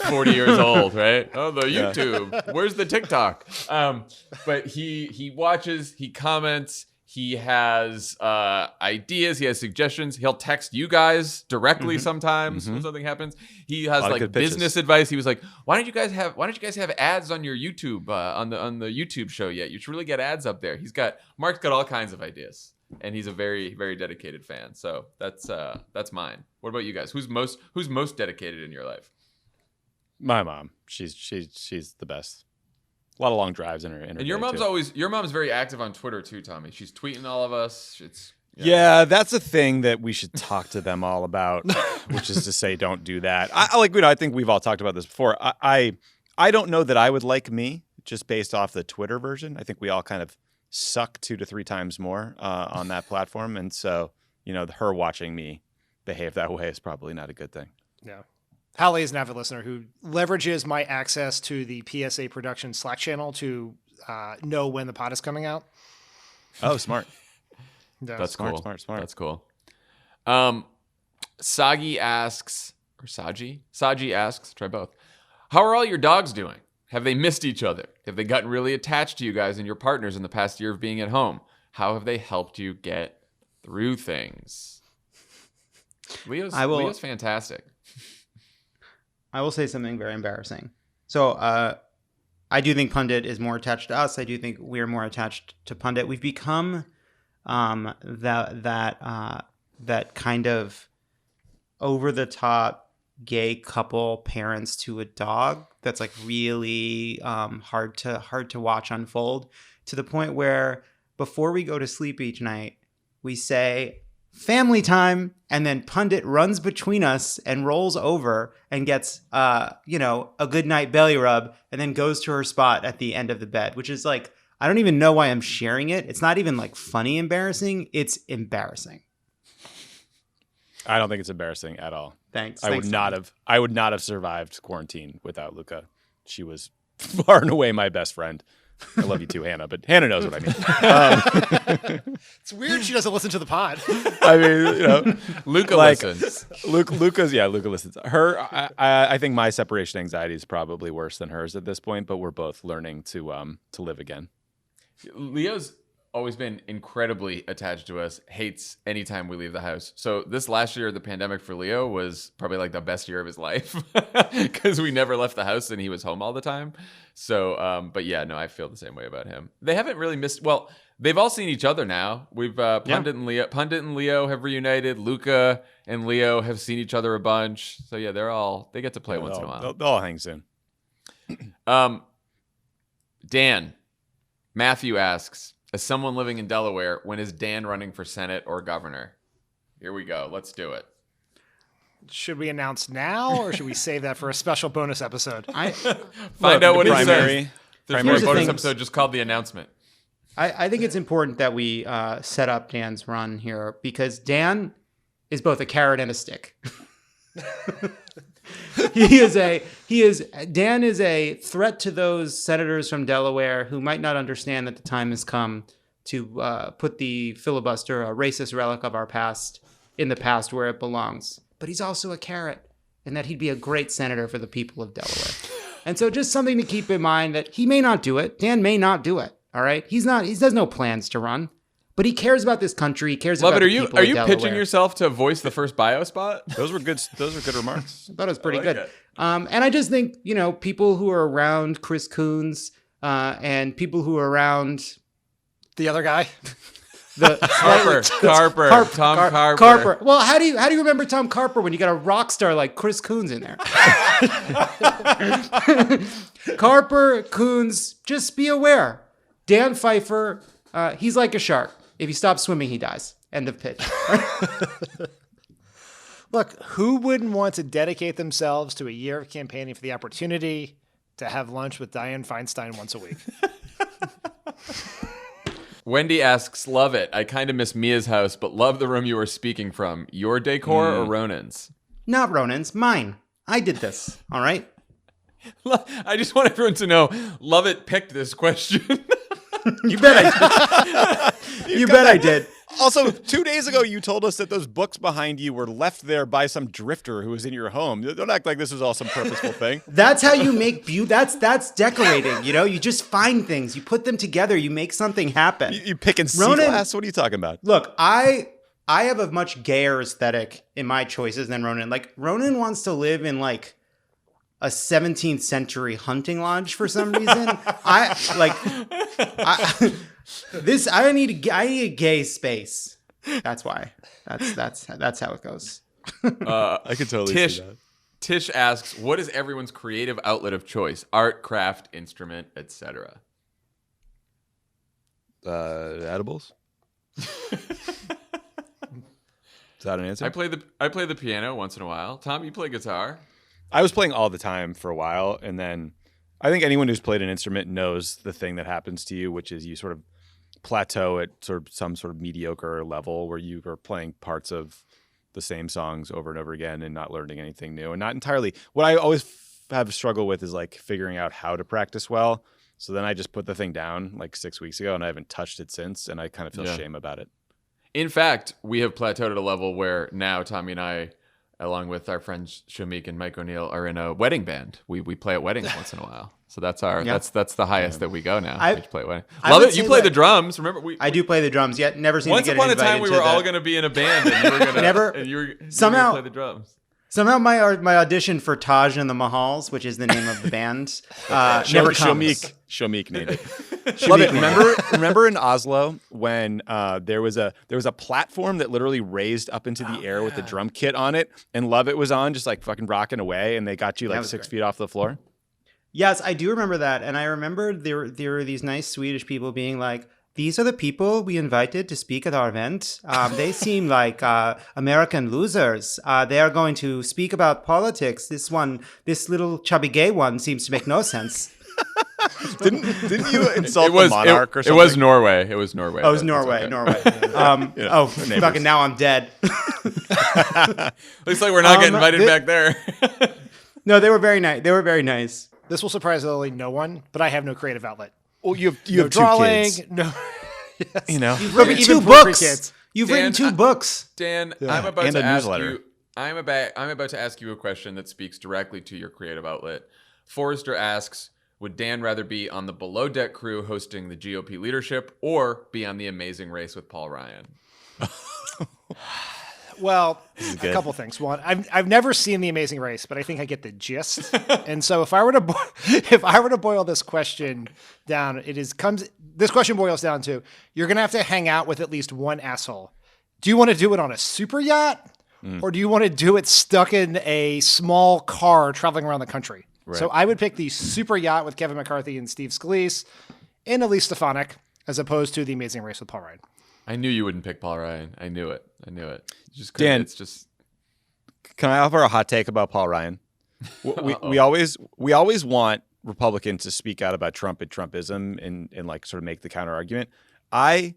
40 years old, right? Oh, the YouTube. Where's the TikTok? But he watches, he comments, he has ideas, he has suggestions. He'll text you guys directly sometimes when something happens. He has like business advice. He was like, "Why don't you guys have ads on your YouTube on the YouTube show yet? You should really get ads up there." Mark's got all kinds of ideas. And he's a very, very dedicated fan. So that's mine. What about you guys? Who's most dedicated in your life? My mom. She's the best. A lot of long drives in her. And your mom's very active on Twitter too, Tommy. She's tweeting all of us. Yeah, that's a thing that we should talk to them all about, which is to say, don't do that. I think we've all talked about this before. I don't know that I would like me just based off the Twitter version. I think we all kind of suck 2 to 3 times more on that platform, and so her watching me behave that way is probably not a good thing. Yeah. Hallie is an avid listener who leverages my access to the PSA production Slack channel to know when the pod is coming out. Oh, smart. Yeah. That's Smart, cool. smart. That's cool. Saji asks, try both. How are all your dogs doing? Have they missed each other? Have they gotten really attached to you guys and your partners in the past year of being at home? How have they helped you get through things? Leo's fantastic. I will say something very embarrassing. So I do think Pundit is more attached to us. I do think we're more attached to Pundit. We've become that kind of over the top gay couple parents to a dog that's like really hard to watch unfold, to the point where before we go to sleep each night we say family time, and then Pundit runs between us and rolls over and gets, a good night belly rub, and then goes to her spot at the end of the bed, which is like, I don't even know why I'm sharing it. It's not even like funny embarrassing. It's embarrassing. I don't think it's embarrassing at all. Thanks. I would not have survived quarantine without Luca. She was far and away my best friend. I love you too, Hannah, but Hannah knows what I mean. It's weird she doesn't listen to the pod. I mean, Luca listens. Luca listens. I think my separation anxiety is probably worse than hers at this point, but we're both learning to live again. Leo's always been incredibly attached to us, hates anytime we leave the house. So this last year of the pandemic for Leo was probably like the best year of his life because we never left the house and he was home all the time. So, but yeah, no, I feel the same way about him. They haven't really missed, well, they've all seen each other now. We've Pundit and Leo have reunited. Luca and Leo have seen each other a bunch. So yeah, they get to play once in a while. They'll all hang soon. Dan, Matthew asks, as someone living in Delaware, when is Dan running for Senate or governor? Here we go. Let's do it. Should we announce now, or should we save that for a special bonus episode? Find out what it says. There's a Here's the bonus thing. episode just called The Announcement. I think it's important that we set up Dan's run here because Dan is both a carrot and a stick. Dan is a threat to those senators from Delaware who might not understand that the time has come to put the filibuster, a racist relic of our past, in the past where it belongs. But he's also a carrot, and that he'd be a great senator for the people of Delaware. And so just something to keep in mind that he may not do it. Dan may not do it. All right. He has no plans to run, but he cares about this country. He cares about the people of Delaware. Are you pitching yourself to voice the first bio spot? Those were good remarks. I thought it was pretty good. it. And I just think, people who are around Chris Coons and people who are around The other guy. Carper. Well, how do you remember Tom Carper when you got a rock star like Chris Coons in there? Carper, Coons, just be aware. Dan Pfeiffer, he's like a shark. If he stops swimming, he dies. End of pitch. Look, who wouldn't want to dedicate themselves to a year of campaigning for the opportunity to have lunch with Dianne Feinstein once a week? Wendy asks, love it. I kind of miss Mia's house, but love the room you were speaking from. Your decor or Ronan's? Not Ronan's, mine. I did this, all right? I just want everyone to know, Lovett picked this question. You bet I did. You bet I did. Also, 2 days ago, you told us that those books behind you were left there by some drifter who was in your home. Don't act like this was all some purposeful thing. That's how you make beauty. That's decorating. You just find things, you put them together, you make something happen. You pick and see glass? What are you talking about? Look, I have a much gayer aesthetic in my choices than Ronan. Like Ronan wants to live in like a 17th century hunting lodge for some reason. I need a gay space. That's why. That's how it goes. I could totally see that. Tish asks, what is everyone's creative outlet of choice? Art, craft, instrument, etc. Edibles? Is that an answer? I play the piano once in a while. Tom, you play guitar? I was playing all the time for a while, and then I think anyone who's played an instrument knows the thing that happens to you, which is you sort of plateau at sort of some sort of mediocre level where you are playing parts of the same songs over and over again and not learning anything new, and not entirely. What I always have struggled with is like figuring out how to practice well. So then I just put the thing down like 6 weeks ago, and I haven't touched it since, and I kind of feel shame about it. In fact, we have plateaued at a level where now Tommy and I, along with our friends Shamik and Mike O'Neill, are in a wedding band. We play at weddings once in a while. So that's that's the highest that we go now. We play at weddings. Love it. You play the drums. Remember, I do play the drums. Yet never seem to get once invited. upon a time, we were all going to be in a band, and you were going to somehow play the drums. Somehow my audition for Taj and the Mahals, which is the name of the band, never comes. Shamik named it. Love it. Remember in Oslo when there was a platform that literally raised up into the air with the drum kit on it, and Lovett was on just like fucking rocking away, and they got you like 6 feet off the floor. Yes, I do remember that, and I remember there were these nice Swedish people being like, these are the people we invited to speak at our event. They seem like American losers. They are going to speak about politics. This little chubby gay one seems to make no sense. Didn't you insult the monarch or something? It was Norway. It was Norway. Oh, it was Norway. Fucking now I'm dead. Looks like we're not getting invited back there. No, they were very nice. They were very nice. This will surprise literally no one, but I have no creative outlet. Well, you No have drawing, two kids. no. Yes. You know, You've written Even two for books. kids. You've Dan, written two books. Dan, Yeah. I'm about And to a ask newsletter. you. I'm about to ask you a question that speaks directly to your creative outlet. Forrester asks, would Dan rather be on the Below Deck crew hosting the GOP leadership or be on The Amazing Race with Paul Ryan? Well, a good. couple things. One, I've never seen The Amazing Race, but I think I get the gist. And so if I were to boil this question down, this question boils down to you're going to have to hang out with at least one asshole. Do you want to do it on a super yacht or do you want to do it stuck in a small car traveling around the country? Right. So I would pick the super yacht with Kevin McCarthy and Steve Scalise and Elise Stefanik as opposed to The Amazing Race with Paul Ryan. I knew you wouldn't pick Paul Ryan. I knew it. Just Dan, it's just. Can I offer a hot take about Paul Ryan? We always want Republicans to speak out about Trump and Trumpism and like sort of make the counter argument. I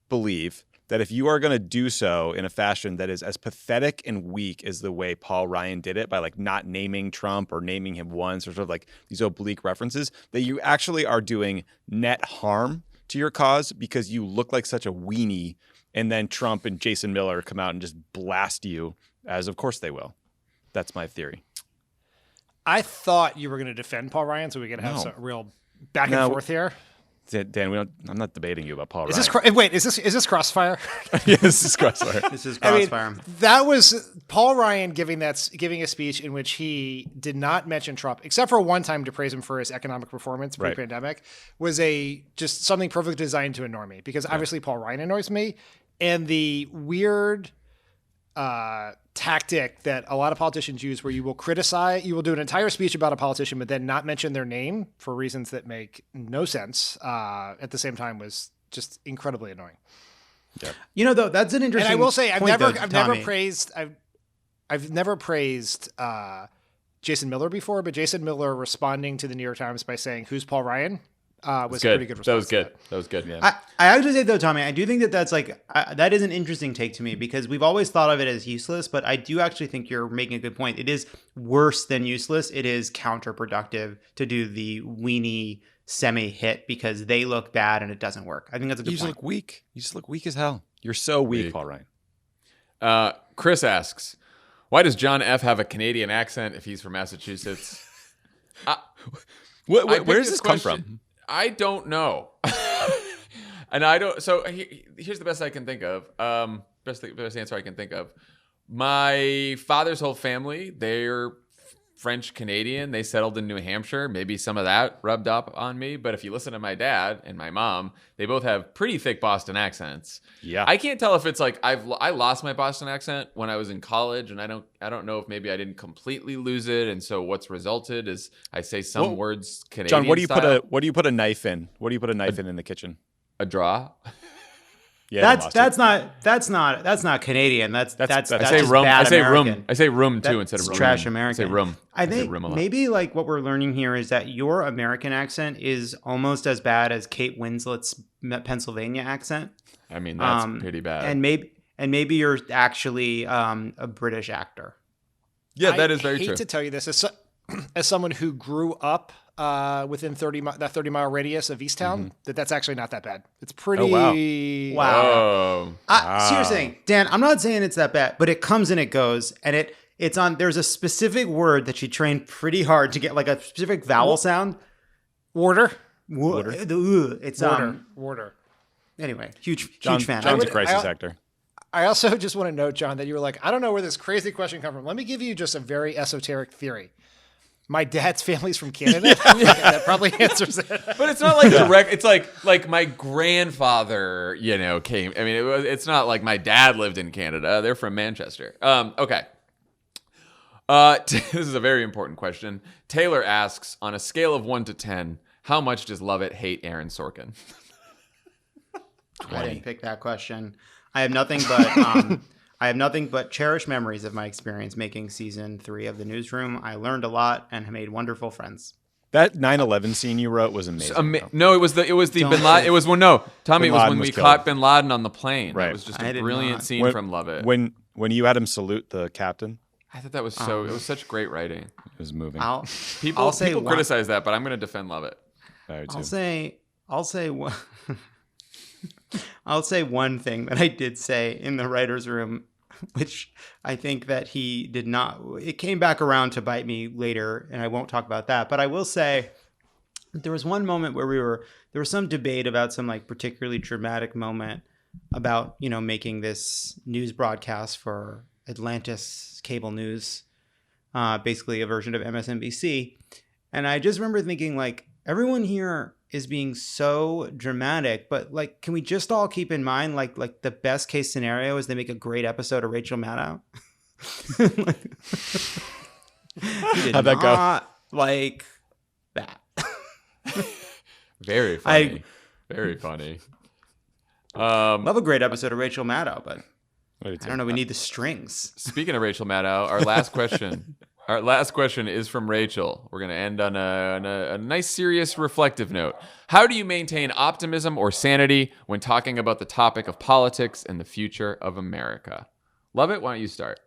believe that if you are going to do so in a fashion that is as pathetic and weak as the way Paul Ryan did it by like not naming Trump or naming him once or sort of like these oblique references, that you actually are doing net harm to your cause because you look like such a weenie, and then Trump and Jason Miller come out and just blast you, as of course they will. That's my theory. I thought you were going to defend Paul Ryan, so we could have some real back and forth here. Dan, I'm not debating you about Paul Ryan. Is this Crossfire? Yes, this is Crossfire. This is Crossfire. That was Paul Ryan giving a speech in which he did not mention Trump, except for one time to praise him for his economic performance pre-pandemic, was just something perfectly designed to annoy me because obviously Paul Ryan annoys me, and the weird tactic that a lot of politicians use where you will do an entire speech about a politician but then not mention their name for reasons that make no sense at the same time was just incredibly annoying. Yep. You know, though, that's an interesting. And I will say, I've never praised Jason Miller before, but Jason Miller responding to the New York Times by saying, "Who's Paul Ryan?" was a pretty good response. That was good. Yeah. I actually say though, Tommy, I do think that's that is an interesting take to me because we've always thought of it as useless, but I do actually think you're making a good point. It is worse than useless. It is counterproductive to do the weenie semi-hit because they look bad and it doesn't work. I think that's a good point. You just look weak as hell. You're so weak, Paul Ryan. Chris asks, why does John F. have a Canadian accent if he's from Massachusetts? Where does this come from? I don't know. And I don't. So here's the best I can think of. Best answer I can think of. My father's whole family, they're French Canadian. They settled in New Hampshire. Maybe some of that rubbed up on me. But if you listen to my dad and my mom, they both have pretty thick Boston accents. Yeah. I can't tell if it's like I lost my Boston accent when I was in college, and I don't know if maybe I didn't completely lose it. And so what's resulted is I say some words Canadian. John, what do you style. what do you put a knife in? What do you put a knife in the kitchen? A draw? Yeah, that's not Canadian. That's I say just rum. bad I say American. rum. I say rum too instead of That's rum. trash American. I say rum. I say think rum a lot. maybe like what we're learning here is that your American accent is almost as bad as Kate Winslet's Pennsylvania accent. I mean, that's pretty bad. And maybe you're actually a British actor. Yeah, that is very I hate true. to tell you this as someone who grew up within 30-mile radius of Easttown, that's actually not that bad. It's pretty. Oh, Wow. Oh. Seriously, Dan, I'm not saying it's that bad, but it comes and it goes, and it's on. There's a specific word that she trained pretty hard to get, like a specific vowel sound. Warder. It's Warder. Anyway, huge fan. John's a crisis actor. I also just want to note, John, that you were like, I don't know where this crazy question come from. Let me give you just a very esoteric theory. My dad's family's from Canada. That probably answers it. But it's not like direct. It's like my grandfather, came. I mean, it's not like my dad lived in Canada. They're from Manchester. Okay. This is a very important question. Taylor asks, on a scale of 1 to 10, how much does Lovett hate Aaron Sorkin? I didn't pick that question. I have nothing but cherished memories of my experience making season 3 of The Newsroom. I learned a lot and made wonderful friends. That 9/11 scene you wrote was amazing. No, it was the Bin Laden. It was when Tommy, it was when we caught Bin Laden on the plane. Right. That was just a brilliant scene from Lovett. When you had him salute the captain, I thought that was so. It was such great writing. It was moving. People criticize that, but I'm going to defend Lovett. I'll say one thing that I did say in the writer's room, which I think that he did not. It came back around to bite me later, and I won't talk about that. But I will say there was one moment where there was some debate about some like particularly dramatic moment about, you know, making this news broadcast for Atlantis cable news, basically a version of MSNBC. And I just remember thinking, like, everyone here is being so dramatic, but like, can we just all keep in mind, like the best case scenario is they make a great episode of Rachel Maddow. How'd that go? Like that. Very funny. Very funny. Love a great episode of Rachel Maddow, but I don't know. We need the strings. Speaking of Rachel Maddow, our last question. Our last question is from Rachel. We're going to end on a nice, serious, reflective note. How do you maintain optimism or sanity when talking about the topic of politics and the future of America? Lovett, why don't you start?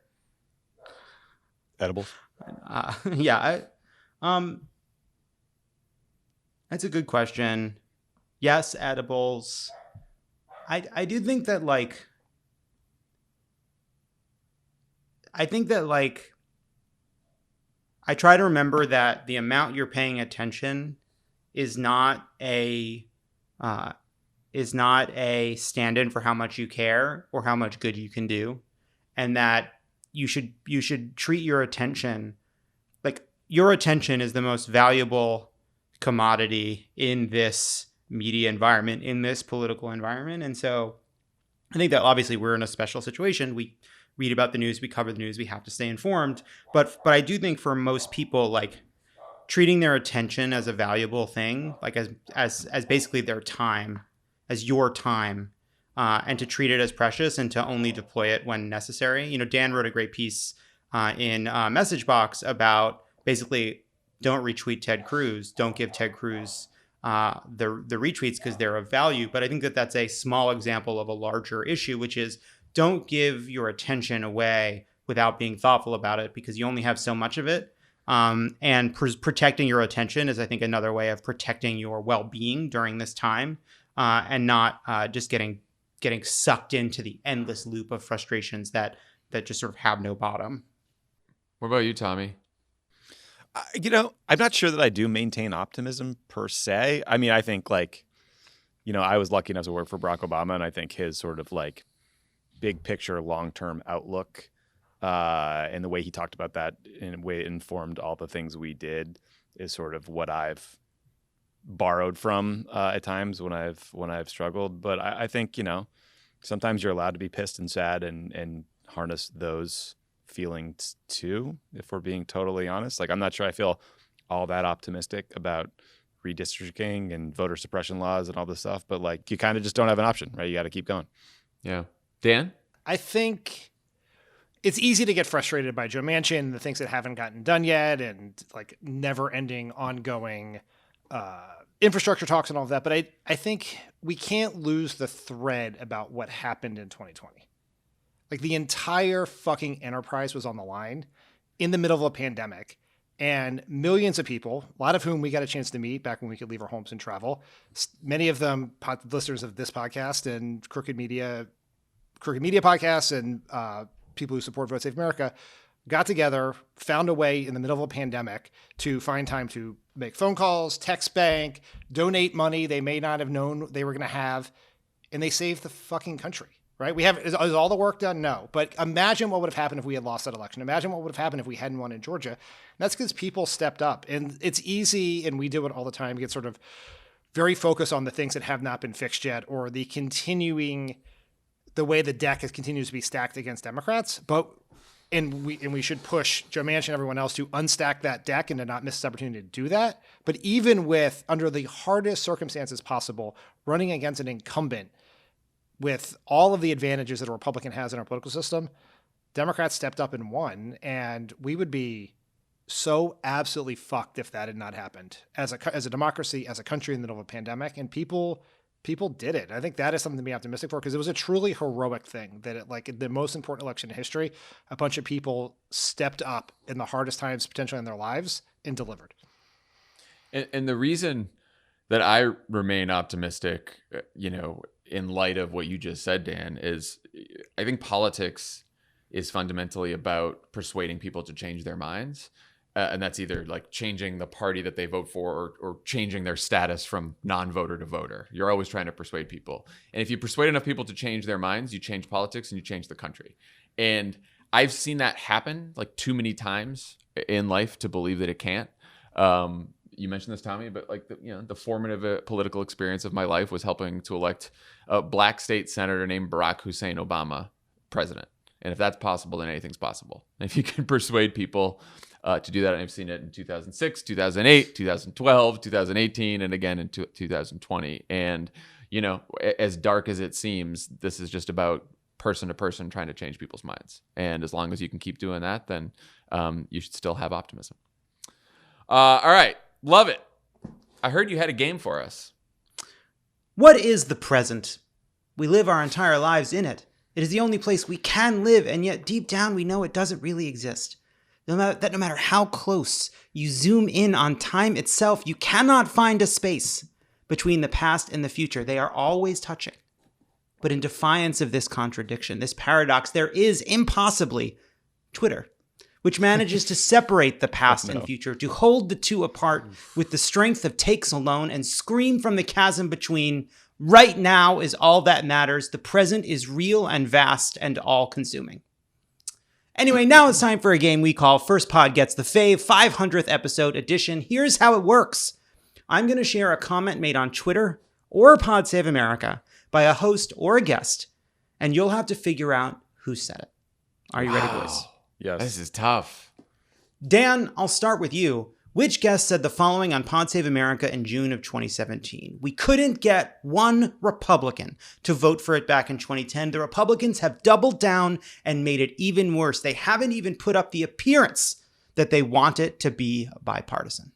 Edibles. Yeah. That's a good question. Yes, edibles. I do think that I try to remember that the amount you're paying attention is not a stand-in for how much you care or how much good you can do, and that you should treat your attention like your attention is the most valuable commodity in this media environment, in this political environment. And so I think that obviously we're in a special situation. We read about the news, we cover the news, we have to stay informed. But I do think for most people, like treating their attention as a valuable thing, like as basically their time, as your time, and to treat it as precious and to only deploy it when necessary. You know, Dan wrote a great piece in Message Box about basically don't retweet Ted Cruz, don't give Ted Cruz the retweets because they're of value. But I think that that's a small example of a larger issue, which is don't give your attention away without being thoughtful about it, because you only have so much of it. And protecting your attention is, I think, another way of protecting your well-being during this time, and not just getting sucked into the endless loop of frustrations that just sort of have no bottom. What about you, Tommy? I'm not sure that I do maintain optimism per se. I mean, I think I was lucky enough to work for Barack Obama, and I think his sort of like big picture, long-term outlook, and the way he talked about that in a way it informed all the things we did is sort of what I've borrowed from at times when I've struggled. But I think, sometimes you're allowed to be pissed and sad and harness those feelings too, if we're being totally honest. Like, I'm not sure I feel all that optimistic about redistricting and voter suppression laws and all this stuff, but like you kind of just don't have an option, right? You got to keep going. Yeah. Dan? I think it's easy to get frustrated by Joe Manchin, the things that haven't gotten done yet, and like never-ending, ongoing infrastructure talks and all of that. But I think we can't lose the thread about what happened in 2020. Like, the entire fucking enterprise was on the line in the middle of a pandemic, and millions of people, a lot of whom we got a chance to meet back when we could leave our homes and travel, many of them listeners of this podcast and Crooked Media podcasts and people who support Vote Save America, got together, found a way in the middle of a pandemic to find time to make phone calls, text bank, donate money they may not have known they were going to have, and they saved the fucking country, right? Is all the work done? No. But imagine what would have happened if we had lost that election. Imagine what would have happened if we hadn't won in Georgia. And that's because people stepped up. And it's easy, and we do it all the time, get sort of very focused on the things that have not been fixed yet, or the way the deck continues to be stacked against Democrats. And we should push Joe Manchin and everyone else to unstack that deck and to not miss this opportunity to do that. But even with, under the hardest circumstances possible, running against an incumbent with all of the advantages that a Republican has in our political system, Democrats stepped up and won, and we would be so absolutely fucked if that had not happened as a democracy, as a country in the middle of a pandemic. And people did it. I think that is something to be optimistic for, because it was a truly heroic thing that the most important election in history, a bunch of people stepped up in the hardest times potentially in their lives and delivered. And the reason that I remain optimistic, in light of what you just said, Dan, is I think politics is fundamentally about persuading people to change their minds. And that's either like changing the party that they vote for or changing their status from non-voter to voter. You're always trying to persuade people. And if you persuade enough people to change their minds, you change politics and you change the country. And I've seen that happen like too many times in life to believe that it can't. You mentioned this, Tommy, but like the formative political experience of my life was helping to elect a black state senator named Barack Hussein Obama president. And if that's possible, then anything's possible. And if you can persuade people to do that, and I've seen it in 2006, 2008, 2012, 2018, and again in 2020. And, as dark as it seems, this is just about person to person trying to change people's minds. And as long as you can keep doing that, then you should still have optimism. All right. Love it. I heard you had a game for us. What is the present? We live our entire lives in it. It is the only place we can live, and yet deep down we know it doesn't really exist. No matter how close you zoom in on time itself, you cannot find a space between the past and the future. They are always touching. But in defiance of this contradiction, this paradox, there is impossibly Twitter, which manages to separate the past and future, to hold the two apart with the strength of takes alone and scream from the chasm between. Right now is all that matters. The present is real and vast and all-consuming. Anyway, now it's time for a game we call First Pod Gets the Fave, 500th episode edition. Here's how it works. I'm going to share a comment made on Twitter or Pod Save America by a host or a guest, and you'll have to figure out who said it. Are you ready, boys? Yes. This is tough. Dan, I'll start with you. Which guest said the following on Pod Save America in June of 2017? We couldn't get one Republican to vote for it back in 2010. The Republicans have doubled down and made it even worse. They haven't even put up the appearance that they want it to be bipartisan.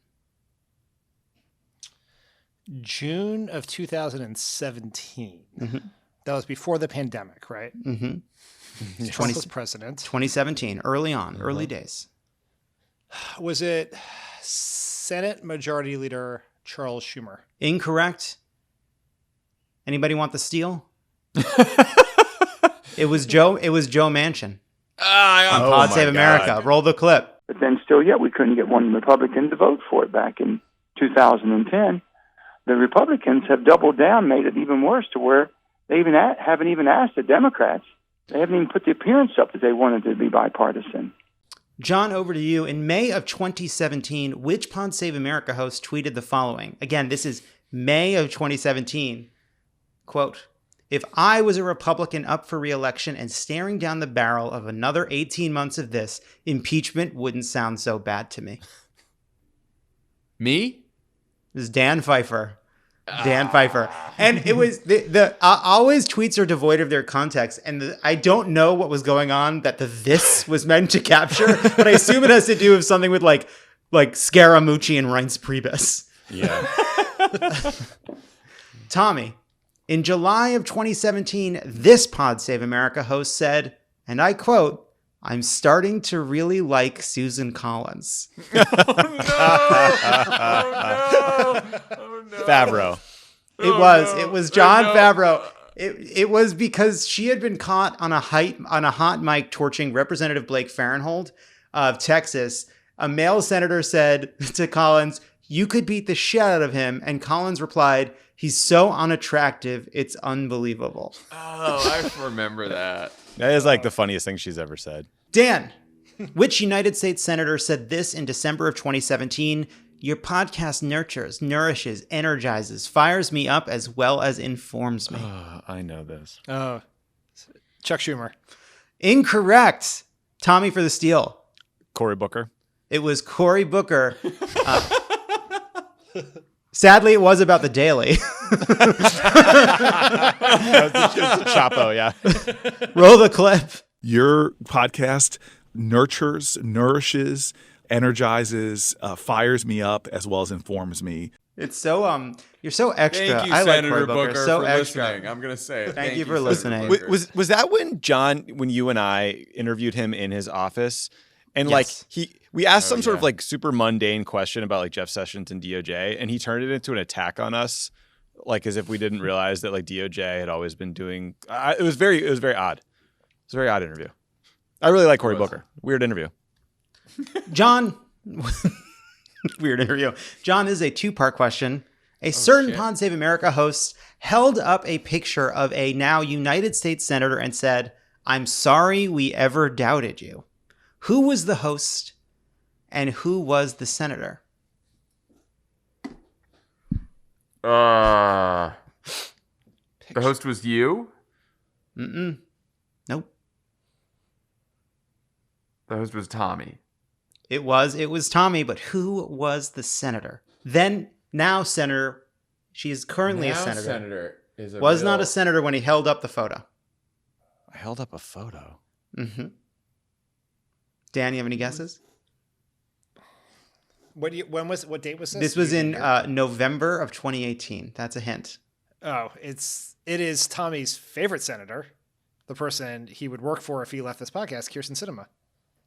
June of 2017. Mm-hmm. That was before the pandemic, right? Mm-hmm. Trump was president. 2017, early on, early days. Was it Senate Majority Leader Charles Schumer? Incorrect. Anybody want the steal? It was Joe Manchin on Pod Save America. Roll the clip. But then still yet we couldn't get one Republican to vote for it back in 2010. The Republicans have doubled down, made it even worse to where they haven't even asked the Democrats. They haven't even put the appearance up that they wanted it to be bipartisan. John, over to you. In May of 2017, which Pod Save America host tweeted the following? Again, this is May of 2017. Quote, "If I was a Republican up for re-election and staring down the barrel of another 18 months of this, impeachment wouldn't sound so bad to me." Me? This is Dan Pfeiffer. Dan Pfeiffer. And it was always tweets are devoid of their context. And I don't know what was going on that this was meant to capture, but I assume it has to do with something with like Scaramucci and Reince Priebus. Yeah. Tommy, in July of 2017, this Pod Save America host said, and I quote, "I'm starting to really like Susan Collins." Favreau. It was Jon Favreau. It was because she had been caught on a hot mic torching Representative Blake Farenthold of Texas. A male senator said to Collins, "You could beat the shit out of him." And Collins replied, "He's so unattractive, it's unbelievable." Oh, I remember that. That is like the funniest thing she's ever said. Dan, which United States senator said this in December of 2017? "Your podcast nurtures, nourishes, energizes, fires me up as well as informs me." I know this. Chuck Schumer. Incorrect. Tommy for the steal. Cory Booker. It was Cory Booker. Sadly, it was about the Daily. It's a Chapo, yeah. Roll the clip. Your podcast nurtures, nourishes, energizes, fires me up, as well as informs me. It's so you're so extra. Thank you, I like Senator Cory Booker, so for extra. listening. I'm gonna say it. Thank you for Senator listening. Booker. Was that when you and I interviewed him in his office, and Yes. we asked some sort yeah. of like super mundane question about like Jeff Sessions and DOJ, and he turned it into an attack on us, like as if we didn't realize that like DOJ had always been doing. It was very odd. It was a very odd interview. I really like Cory Booker. Weird interview. John, weird interview. John, this is a two-part question. A certain shit. Pod Save America host held up a picture of a now United States senator and said, "I'm sorry we ever doubted you." Who was the host and who was the senator? The host was you. Nope. The host was Tommy. It was Tommy, but who was the senator? Now senator. She is currently a senator. Senator is Was not a senator when he held up the photo. I held up a photo. Mm-hmm. Dan, you have any guesses? What date was this? This was You in didn't hear? November of 2018. That's a hint. Oh, it is Tommy's favorite senator, the person he would work for if he left this podcast, Kirsten Sinema.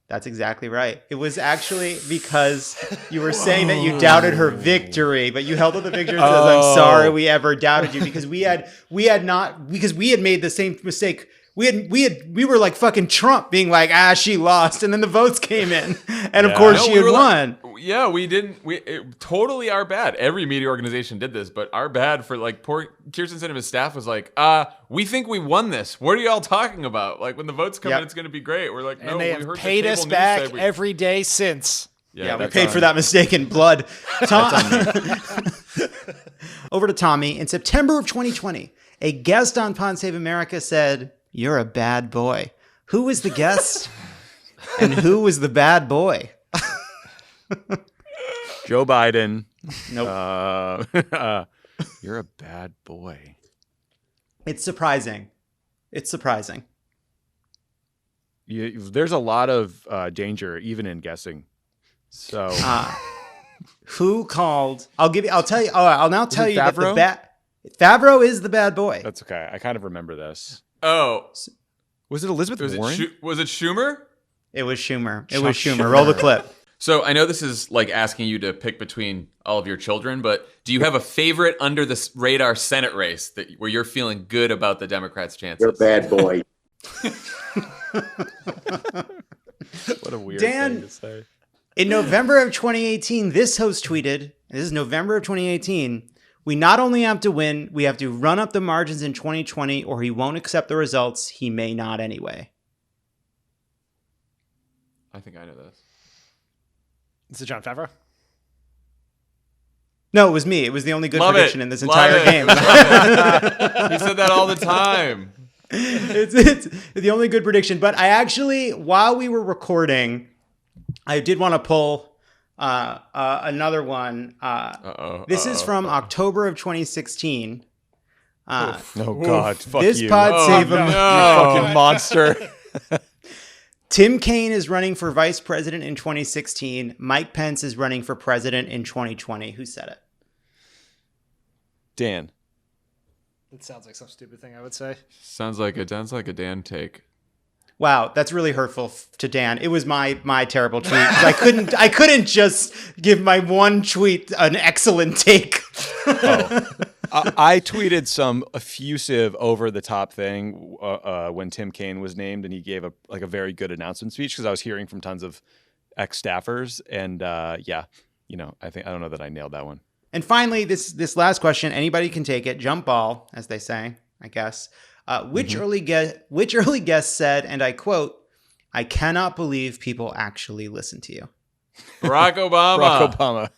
That's exactly right. It was actually because you were saying that you doubted her victory, but you held up the picture and says, "I'm sorry we ever doubted you," because we had made the same mistake. We were like fucking Trump being like, she lost, and then the votes came in, and of course she had won. We didn't. Totally our bad. Every media organization did this, but our bad for like poor Kirsten Sinema's staff was like, we think we won this. What are y'all talking about? Like when the votes come in, it's going to to be great. We're like, no, And they we have heard the paid cable us news back say we- every day since. Yeah, we that's paid on for me. that mistake in blood. Over to Tommy. In September of 2020, a guest on Pod Save America said, "You're a bad boy." Who was the guest and who was the bad boy? Joe Biden. Nope. You're a bad boy. It's surprising. There's a lot of danger even in guessing. So Who called? I'll tell you. I'll now tell it you that Favreau? Favreau is the bad boy. that's okay. I kind of remember this. Oh, Was it Elizabeth was Warren? was it Schumer? It was Schumer. Schumer. Roll the clip. So I know this is like asking you to pick between all of your children, but do you have a favorite under the radar Senate race where you're feeling good about the Democrats' chances? You're a bad boy. What a weird Dan- thing to say. In November of 2018, this host tweeted, and this is November of 2018, "We not only have to win, we have to run up the margins in 2020 or he won't accept the results. He may not anyway." I think I know this. Is it Jon Favreau? No, it was me. It was the only good Love prediction it. in this Love entire it. game. He said that all the time. it's the only good prediction. But I actually, while we were recording, I did want to pull another one. This is from October of 2016. Oh God! Fuck This you! Pod Save no. Am- You fucking monster! Tim Kaine is running for vice president in 2016. Mike Pence is running for president in 2020. Who said it? Dan. It sounds like some stupid thing I would say. Sounds like a Dan take. Wow, that's really hurtful to Dan. It was my terrible tweet. I couldn't just give my one tweet an excellent take. I tweeted some effusive, over-the-top thing when Tim Kaine was named, and he gave a very good announcement speech because I was hearing from tons of ex-staffers, and I don't know that I nailed that one. And finally, this last question, anybody can take it. Jump ball, as they say, I guess. Which early guest said, and I quote, "I cannot believe people actually listen to you." Barack Obama. Barack Obama.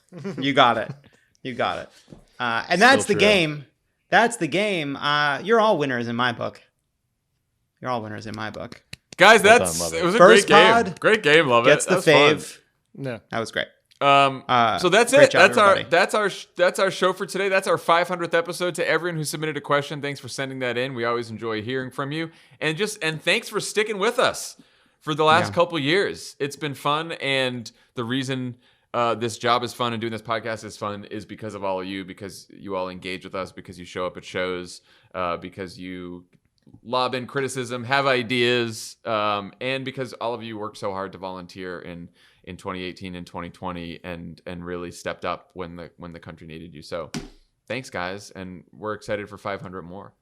You got it. And that's the true. game. That's the game. You're all winners in my book. Guys, Well done, love it. it was a First great game. pod Great game, love Gets it. the That was fun. fave. No. That was great. So that's great it. job, everybody. That's our show for today. That's our 500th episode. To everyone who submitted a question, thanks for sending that in. We always enjoy hearing from you, and thanks for sticking with us for the last couple years. It's been fun, and the reason this job is fun and doing this podcast is fun is because of all of you, because you all engage with us, because you show up at shows, because you lob in criticism, have ideas, and because all of you work so hard to volunteer in 2018 and 2020 and really stepped up when the country needed you. So thanks, guys, and we're excited for 500 more.